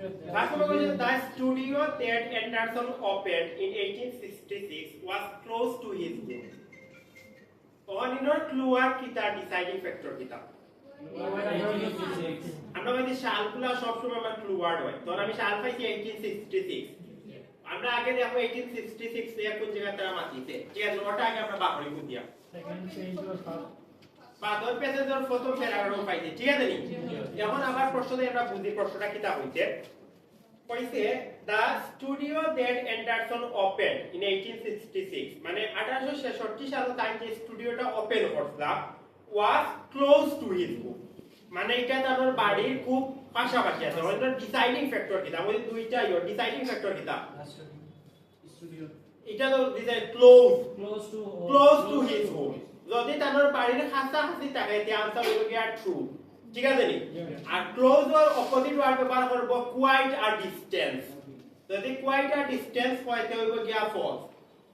First of all, the studio that Anderson opened in 1866 was close to his home. অনিনোর ক্লুয়ার কিতা deciding factor কিতা আমরা বলি সালগুলা সব সময় আমার ক্লুয়ার হয় তখন আমি সাল পাইছি 1866 আমরা আগে দেখো 1866 এর কোন জায়গা তারা মাতিছে ঠিক আছে ওটা আগে আমরা বাকরি কুদিয়া সেকেন্ড পেজ বাদর পেজের প্রথম প্যারাগ্রাফ পাইছি ঠিক আছে নি এখন আবার প্রশ্নতে আমরা বুঝি প্রশ্নটা কিতা হইছে কইছে the studio that Anderson opened in 1866 মানে 1866 সালে তাই যে স্টুডিওটা open করছলা was close to his home মানে এটা তার বাড়ির খুব পাশাপাশি আছে মানে ডিসাইডিং ফ্যাক্টর কিটা ওই দুইটা ডিসাইডিং ফ্যাক্টর কিটা স্টুডিও এটা তো decide close to his home যদি তার বাড়ির কাছাকাছি থাকে তে आंसर হবে কি ট্রু ঠিক আছে নি আর ক্লোজ এর অপোজিট ওয়ার্ড ব্যবহার করব কোয়াইট আর ডিসটেন্স যদি কোয়াইট আর ডিসটেন্স হয় তে হইব কি ফলস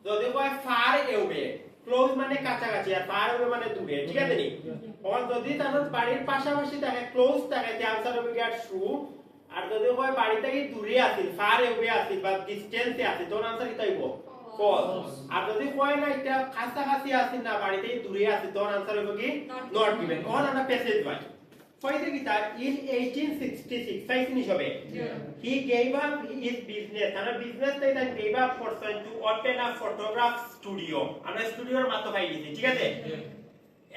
যদি হয় ফার এওয়ে ক্লোজ মানে কাছাকাছি আর ফার এওয়ে মানে দূরে ঠিক আছে নি আর যদি তার বাড়ির পাশাপাশি থাকে ক্লোজ থাকে তে आंसर হবে কি ট্রু আর যদি হয় বাড়ি থেকে দূরে আছে ফার এওয়ে আছে বা ডিসটেন্সে আছে তো आंसर কি হইব ফলস আর যদি হয় না এটা কাছাকাছি আছে না বাড়ি থেকে দূরে আছে তো आंसर হইব কি নট গিভেন অন আমরা passage by Further in 1866, he gave up his business. And a business that gave up person to open a photograph studio. And a studio mato bhai dite, ঠিক আছে?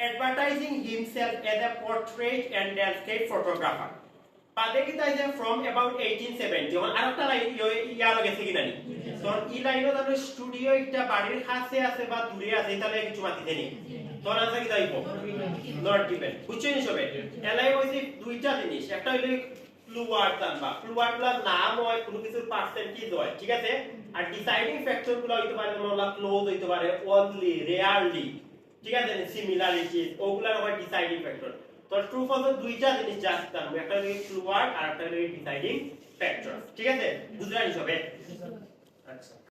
Advertising himself as a portrait and landscape photographer. Pade kita is from about 1870. On arakta ইয়ার গেছে কিনা নি? So এই Lino তার studio একটা বাড়ির কাছে আছে বা দূরে আছে তাহলে কিছু মাতিতে নেই। তোর আনসার কি দাইবো নট গিভেন বুঝছেন সবে এলাই হইছে দুইটা জিনিস একটা হইলো ক্লুয়ার্ড বা ক্লুয়ার্ডগুলোর নাম হয় কোনো কিছুর পার্সেন্টেজ হয় ঠিক আছে আর ডিসাইডিং ফ্যাক্টরগুলো হইতে পারে যেমন ক্লোজ হইতে পারে ওনলি রেয়ারলি ঠিক আছে সিমিলারিটিজ ওগুলার হয় ডিসাইডিং ফ্যাক্টর তো ট্রু ফলস দুইটা জিনিস জাস্ট জানবো একটা হলো ক্লুয়ার্ড আর একটা হলো ডিসাইডিং ফ্যাক্টর ঠিক আছে বুঝলেন সবে আচ্ছা